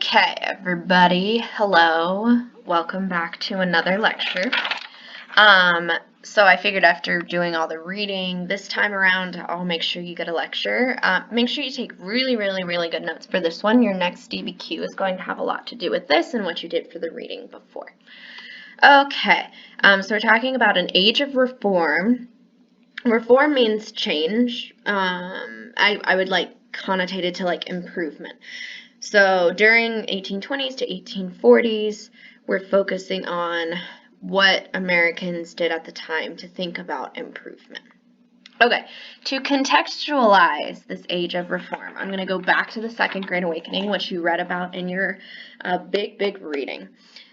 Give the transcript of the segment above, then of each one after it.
Okay, everybody, hello. Welcome back to another lecture. So I figured after doing all the reading this time around, I'll make sure you get a lecture. Make sure you take really good notes for this one. Your next DBQ is going to have a lot to do with this and what you did for the reading before. Okay, so we're talking about an age of reform. Reform means change. I would connotate it to improvement. So during 1820s to 1840s, we're focusing on what Americans did at the time to think about improvement. Okay, to contextualize this age of reform, I'm going to go back to the Second Great Awakening, which you read about in your big reading.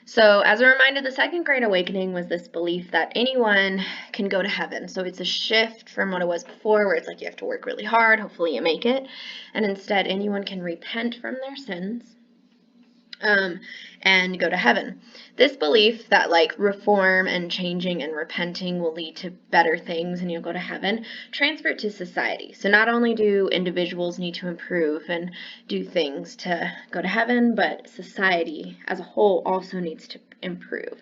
So as a reminder, the Second Great Awakening was this belief that anyone can go to heaven. So it's a shift from what it was before, where it's like you have to work really hard, hopefully you make it, and instead anyone can repent from their sins and go to heaven. This belief that reform and changing and repenting will lead to better things and you'll go to heaven transferred to society. So not only do individuals need to improve and do things to go to heaven, but society as a whole also needs to improve.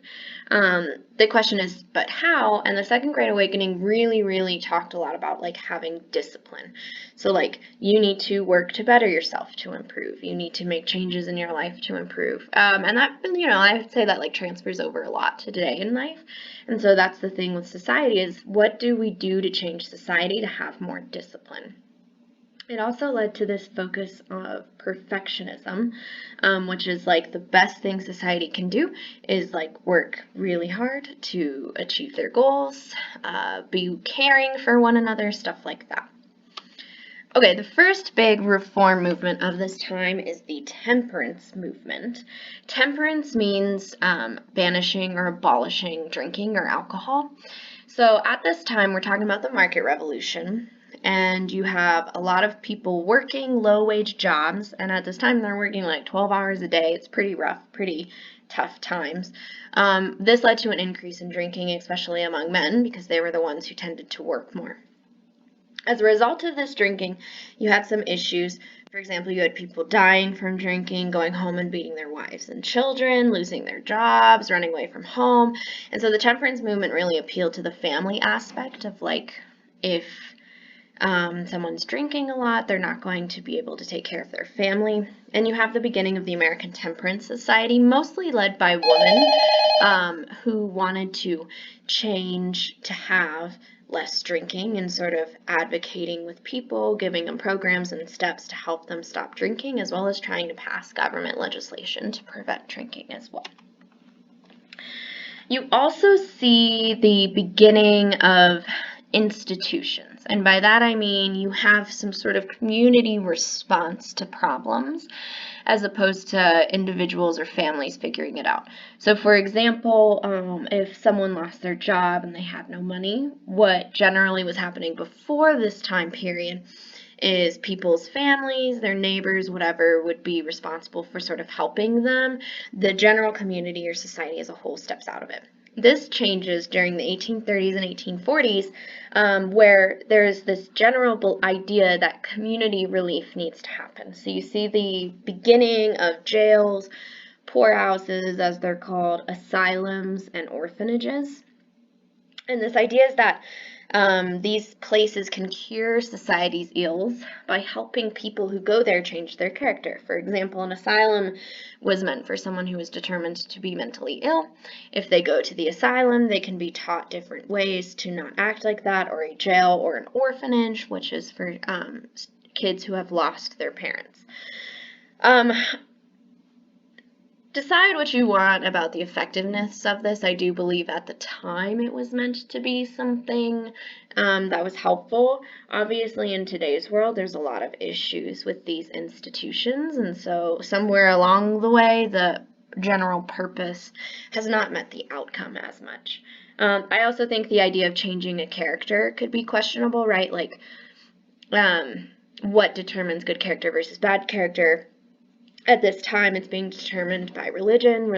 The question is, but how? And the Second Great Awakening really talked a lot about having discipline. So you need to work to better yourself to improve. You need to make changes in your life to improve. And that, I would say that transfers over a lot to today in life. And so that's the thing with society is what do we do to change society to have more discipline? It also led to this focus of perfectionism, which is the best thing society can do is work really hard to achieve their goals, be caring for one another, stuff like that. Okay, the first big reform movement of this time is the temperance movement. Temperance means banishing or abolishing drinking or alcohol. So at this time, we're talking about the market revolution, and you have a lot of people working low-wage jobs, and at this time, they're working 12 hours a day. It's pretty rough, pretty tough times. This led to an increase in drinking, especially among men, because they were the ones who tended to work more. As a result of this drinking, you had some issues. For example, you had people dying from drinking, going home and beating their wives and children, losing their jobs, running away from home. And so the temperance movement really appealed to the family aspect of if someone's drinking a lot, they're not going to be able to take care of their family. And you have the beginning of the American Temperance Society, mostly led by women who wanted to change to have less drinking and sort of advocating with people, giving them programs and steps to help them stop drinking, as well as trying to pass government legislation to prevent drinking as well. You also see the beginning of institutions, and by that I mean you have some sort of community response to problems as opposed to individuals or families figuring it out. So for example, if someone lost their job and they had no money, what generally was happening before this time period is people's families, their neighbors, whatever, would be responsible for sort of helping them. The general community or society as a whole steps out of it. This changes during the 1830s and 1840s, where there's this general idea that community relief needs to happen. So you see the beginning of jails, poorhouses, as they're called, asylums, and orphanages. And this idea is that these places can cure society's ills by helping people who go there change their character. For example, an asylum was meant for someone who was determined to be mentally ill. If they go to the asylum, they can be taught different ways to not act like that, or a jail or an orphanage, which is for kids who have lost their parents. Decide what you want about the effectiveness of this. I do believe at the time it was meant to be something that was helpful. Obviously, in today's world, there's a lot of issues with these institutions, and so somewhere along the way, the general purpose has not met the outcome as much. I also think the idea of changing a character could be questionable, right? What determines good character versus bad character? At this time, it's being determined by religion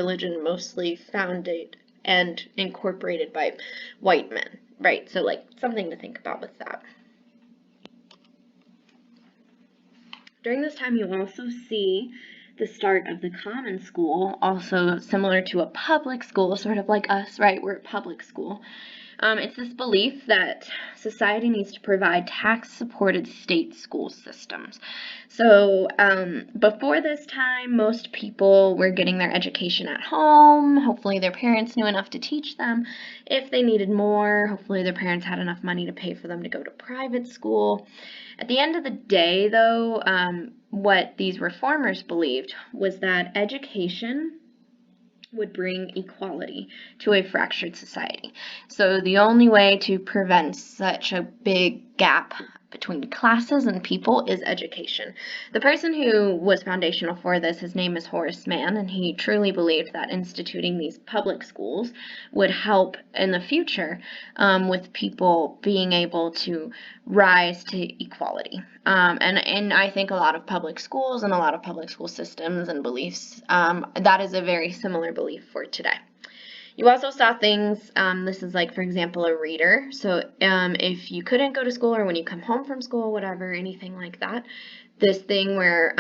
mostly founded and incorporated by white men, right? So something to think about with that. During this time, you also see the start of the common school, also similar to a public school, sort of like us, right? We're a public school. It's this belief that society needs to provide tax-supported state school systems. So before this time, most people were getting their education at home. Hopefully their parents knew enough to teach them. If they needed more, hopefully their parents had enough money to pay for them to go to private school. At the end of the day, though, what these reformers believed was that education would bring equality to a fractured society. So the only way to prevent such a big gap between classes and people is education. The person who was foundational for this, his name is Horace Mann, and he truly believed that instituting these public schools would help in the future with people being able to rise to equality. And I think a lot of public schools and a lot of public school systems and beliefs, that is a very similar belief for today. You also saw things, this is like, for example, a reader. So if you couldn't go to school or when you come home from school, whatever, anything like that, this thing where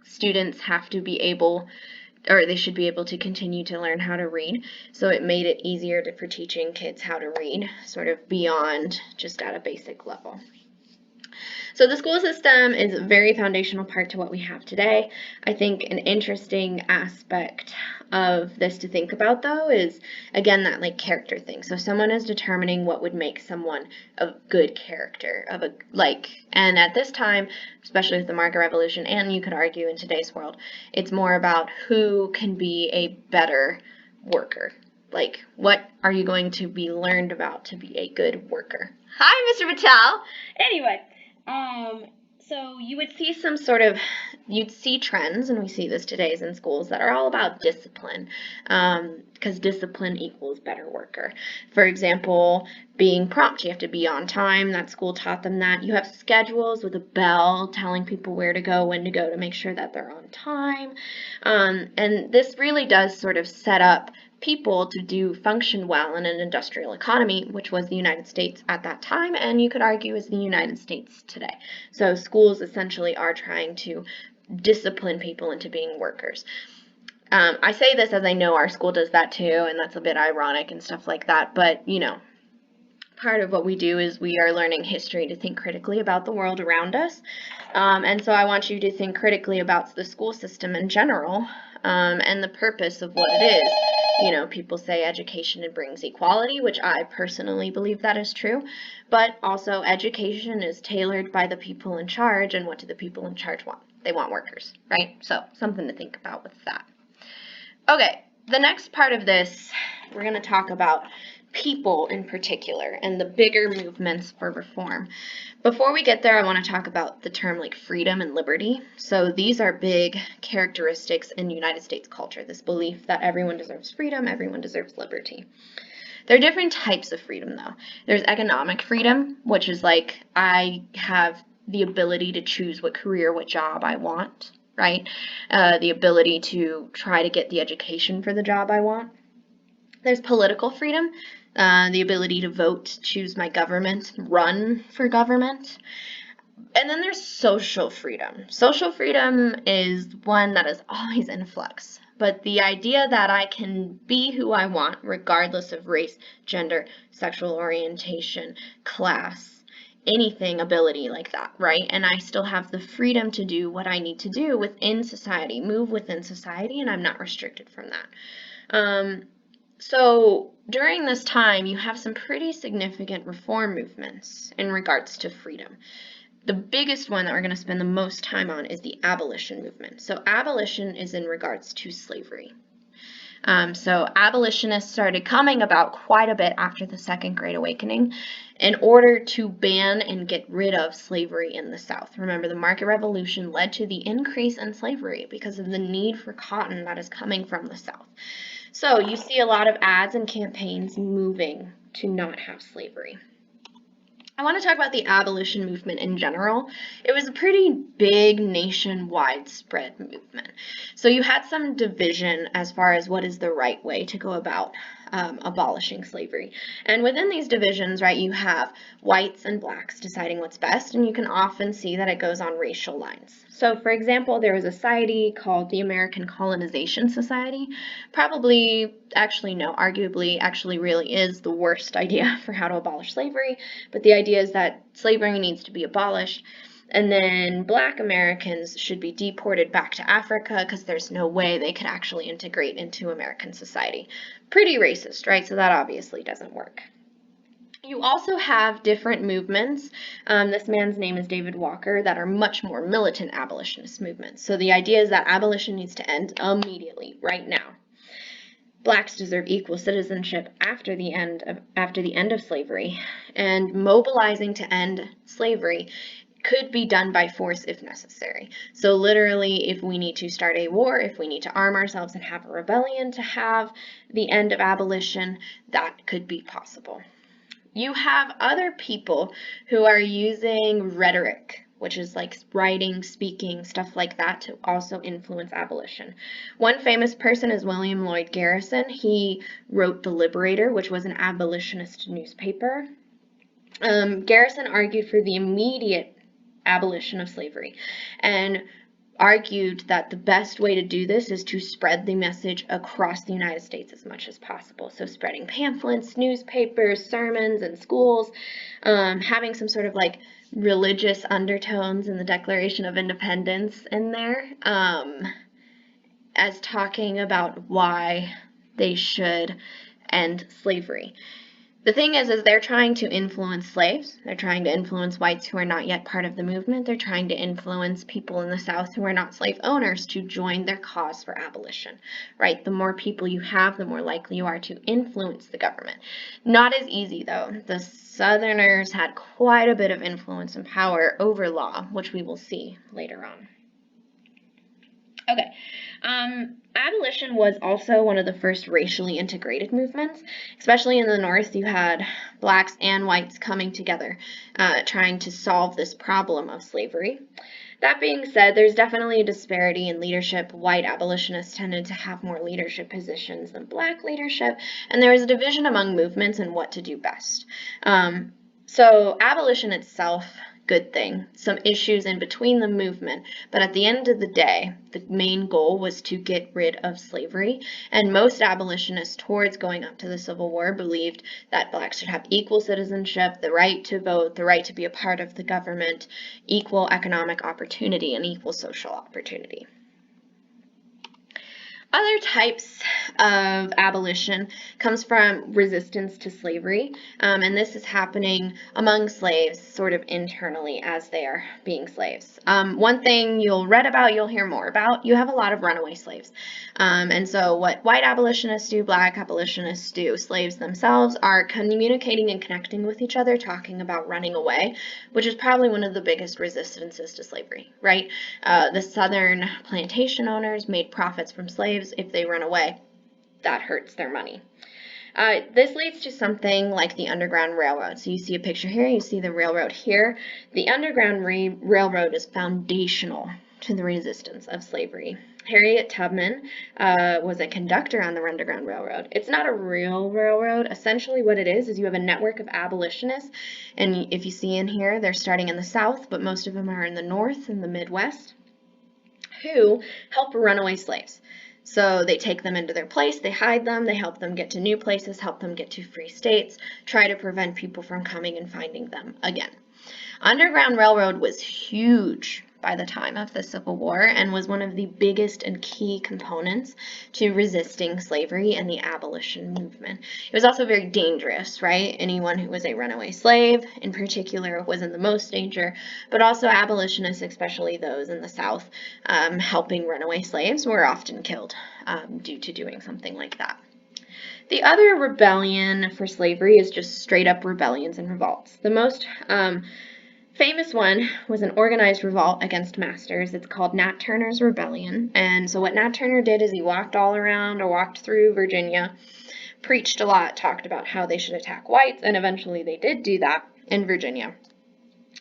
students have to be able, or they should be able to continue to learn how to read. So it made it easier for teaching kids how to read, sort of beyond just at a basic level. So the school system is a very foundational part to what we have today. I think an interesting aspect of this to think about, though, is, again, that like character thing. So someone is determining what would make someone a good character, and at this time, especially with the market revolution, and you could argue in today's world, it's more about who can be a better worker. Like, what are you going to be learned about to be a good worker? Hi, Mr. Patel. Anyway. So you would see you'd see trends, and we see this today in schools, that are all about discipline, because discipline equals better worker. For example, being prompt, you have to be on time. That school taught them that. You have schedules with a bell telling people where to go, when to go, to make sure that they're on time. And this really does sort of set up people to function well in an industrial economy, which was the United States at that time, and you could argue is the United States today. So schools essentially are trying to discipline people into being workers. I say this as I know our school does that too, and that's a bit ironic and stuff like that, but part of what we do is we are learning history to think critically about the world around us. And so I want you to think critically about the school system in general, and the purpose of what it is. People say education brings equality, which I personally believe that is true, but also education is tailored by the people in charge, and what do the people in charge want? They want workers, right? So something to think about with that. Okay, the next part of this, we're going to talk about people in particular and the bigger movements for reform. Before we get there, I want to talk about the term like freedom and liberty. So these are big characteristics in United States culture, this belief that everyone deserves freedom, everyone deserves liberty. There are different types of freedom, though. There's economic freedom, which is like I have the ability to choose what career, what job I want, right? The ability to try to get the education for the job I want. There's political freedom, the ability to vote, choose my government, run for government. And then there's social freedom. Social freedom is one that is always in flux. But the idea that I can be who I want, regardless of race, gender, sexual orientation, class, anything, ability like that, right? And I still have the freedom to do what I need to do within society, move within society, and I'm not restricted from that. So during this time, you have some pretty significant reform movements in regards to freedom. The biggest one that we're going to spend the most time on is the abolition movement. So abolition is in regards to slavery. So abolitionists started coming about quite a bit after the Second Great Awakening in order to ban and get rid of slavery in the South. Remember, the market revolution led to the increase in slavery because of the need for cotton that is coming from the South. So you see a lot of ads and campaigns moving to not have slavery. I want to talk about the abolition movement in general. It was a pretty big nationwide spread movement. So you had some division as far as what is the right way to go about abolishing slavery. And within these divisions, right, you have whites and blacks deciding what's best, and you can often see that it goes on racial lines. So, for example, there was a society called the American Colonization Society. Probably, actually, no, arguably, actually really is the worst idea for how to abolish slavery, but the idea is that slavery needs to be abolished. And then Black Americans should be deported back to Africa because there's no way they could actually integrate into American society. Pretty racist, right? So that obviously doesn't work. You also have different movements. This man's name is David Walker, that are much more militant abolitionist movements. So the idea is that abolition needs to end immediately, right now. Blacks deserve equal citizenship after the end of slavery, and mobilizing to end slavery could be done by force if necessary. So literally, if we need to start a war, if we need to arm ourselves and have a rebellion to have the end of abolition, that could be possible. You have other people who are using rhetoric, which is like writing, speaking, stuff like that, to also influence abolition. One famous person is William Lloyd Garrison. He wrote The Liberator, which was an abolitionist newspaper. Garrison argued for the immediate abolition of slavery and argued that the best way to do this is to spread the message across the United States as much as possible. So spreading pamphlets, newspapers, sermons in schools, having some sort of like religious undertones in the Declaration of Independence in there, as talking about why they should end slavery. The thing is they're trying to influence slaves. They're trying to influence whites who are not yet part of the movement. They're trying to influence people in the South who are not slave owners to join their cause for abolition, right? The more people you have, the more likely you are to influence the government. Not as easy, though. The Southerners had quite a bit of influence and power over law, which we will see later on. Okay. Abolition was also one of the first racially integrated movements. Especially in the North, you had blacks and whites coming together, trying to solve this problem of slavery. That being said, there's definitely a disparity in leadership. White abolitionists tended to have more leadership positions than black leadership, and there was a division among movements in what to do best. So abolition itself, good thing. Some issues in between the movement, but at the end of the day, the main goal was to get rid of slavery, and most abolitionists towards going up to the Civil War believed that blacks should have equal citizenship, the right to vote, the right to be a part of the government, equal economic opportunity, and equal social opportunity. Other types of abolition comes from resistance to slavery, and this is happening among slaves sort of internally as they are being slaves. One thing you'll read about, you'll hear more about, you have a lot of runaway slaves. And so what white abolitionists do, black abolitionists do, slaves themselves are communicating and connecting with each other, talking about running away, which is probably one of the biggest resistances to slavery, right? The southern plantation owners made profits from slaves. If they run away, that hurts their money. This leads to something like the Underground Railroad. So you see a picture here, you see the railroad here. The Underground Railroad is foundational to the resistance of slavery. Harriet Tubman was a conductor on the Underground Railroad. It's not a real railroad. Essentially what it is you have a network of abolitionists, and if you see in here, they're starting in the South, but most of them are in the North and the Midwest, who help runaway slaves. So they take them into their place, they hide them, they help them get to new places, help them get to free states, try to prevent people from coming and finding them again. Underground Railroad was huge by the time of the Civil War and was one of the biggest and key components to resisting slavery and the abolition movement. It was also very dangerous, right? Anyone who was a runaway slave in particular was in the most danger, but also abolitionists, especially those in the South, helping runaway slaves, were often killed due to doing something like that. The other rebellion for slavery is just straight up rebellions and revolts. The most famous one was an organized revolt against masters. It's called Nat Turner's Rebellion. And so what Nat Turner did is he walked all around or walked through Virginia, preached a lot, talked about how they should attack whites, and eventually they did do that in Virginia.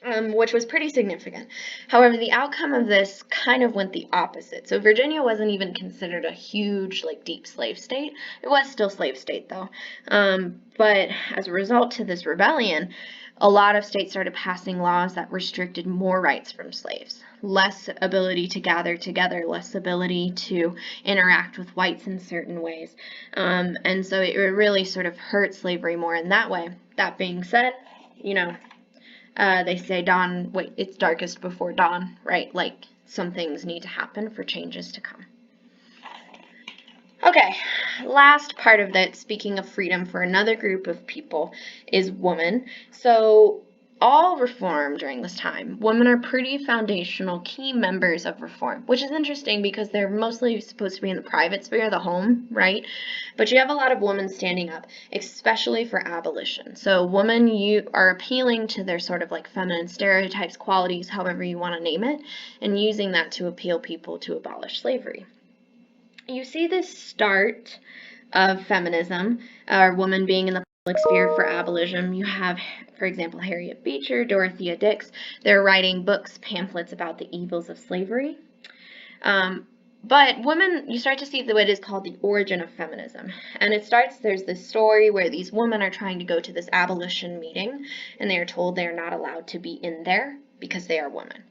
which was pretty significant. However, the outcome of this kind of went the opposite. So Virginia wasn't even considered a huge, like, deep slave state. It was still slave state, though. But as a result to this rebellion, a lot of states started passing laws that restricted more rights from slaves. Less ability to gather together, less ability to interact with whites in certain ways. And so it really sort of hurt slavery more in that way. That being said, they say it's darkest before dawn, right? Like, some things need to happen for changes to come. Okay, last part of that, speaking of freedom for another group of people, is women. So all reform during this time, women are pretty foundational key members of reform, which is interesting because they're mostly supposed to be in the private sphere, the home, right? But you have a lot of women standing up, especially for abolition. So women, you are appealing to their sort of like feminine stereotypes, qualities, however you want to name it, and using that to appeal people to abolish slavery. You see this start of feminism, or women being in the public sphere for abolition. You have, for example, Harriet Beecher, Dorothea Dix. They're writing books, pamphlets about the evils of slavery. But women, you start to see what is called the origin of feminism. And there's this story where these women are trying to go to this abolition meeting, and they are told they are not allowed to be in there because they are women.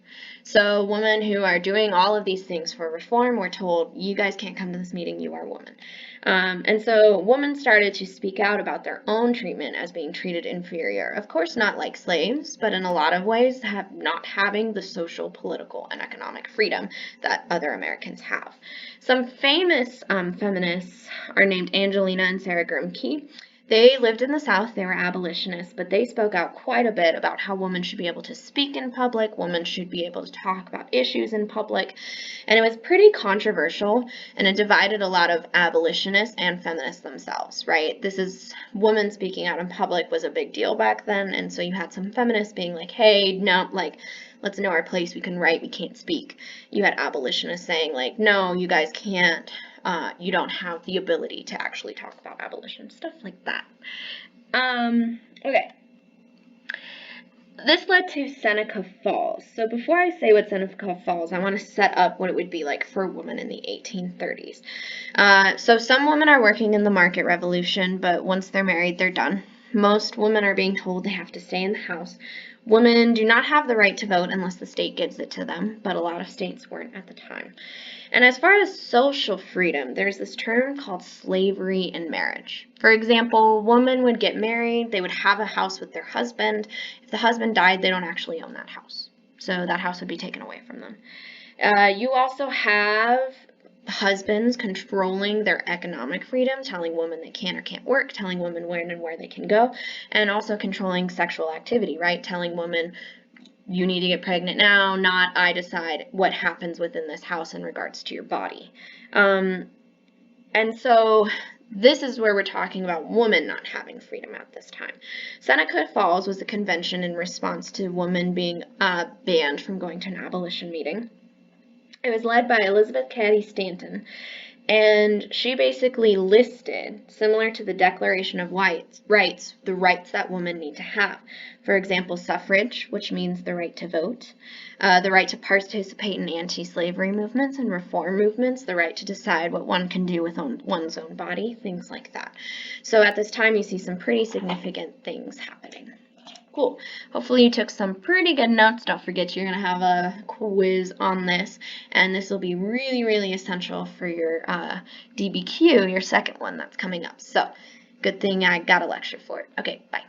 So women who are doing all of these things for reform were told, you guys can't come to this meeting, you are women. And so women started to speak out about their own treatment as being treated inferior. Of course, not like slaves, but in a lot of ways not having the social, political, and economic freedom that other Americans have. Some famous feminists are named Angelina and Sarah Grimke. They lived in the South, they were abolitionists, but they spoke out quite a bit about how women should be able to speak in public, women should be able to talk about issues in public, and it was pretty controversial, and it divided a lot of abolitionists and feminists themselves, right? Women speaking out in public was a big deal back then, and so you had some feminists being like, hey, no, like, let's know our place, we can write, we can't speak. You had abolitionists saying, like, no, you guys can't. You don't have the ability to actually talk about abolition, stuff like that. Okay. This led to Seneca Falls. So before I say what Seneca Falls, I want to set up what it would be like for women in the 1830s. So some women are working in the market revolution, but once they're married, they're done. Most women are being told they have to stay in the house. Women do not have the right to vote unless the state gives it to them, but a lot of states weren't at the time. And as far as social freedom, there's this term called slavery in marriage. For example, a woman would get married, they would have a house with their husband. If the husband died, they don't actually own that house. So that house would be taken away from them. You also have husbands controlling their economic freedom, telling women they can or can't work, telling women when and where they can go, and also controlling sexual activity, right? Telling women, you need to get pregnant now, not I decide what happens within this house in regards to your body. And so this is where we're talking about women not having freedom at this time. Seneca Falls was a convention in response to women being banned from going to an abolition meeting. It was led by Elizabeth Cady Stanton, and she basically listed, similar to the Declaration of Rights, the rights that women need to have. For example, suffrage, which means the right to vote, the right to participate in anti-slavery movements and reform movements, the right to decide what one can do with one's own body, things like that. So at this time, you see some pretty significant things happening. Cool. Hopefully you took some pretty good notes. Don't forget you're going to have a quiz on this, and this will be really, really essential for your DBQ, your second one that's coming up. So good thing I got a lecture for it. Okay, bye.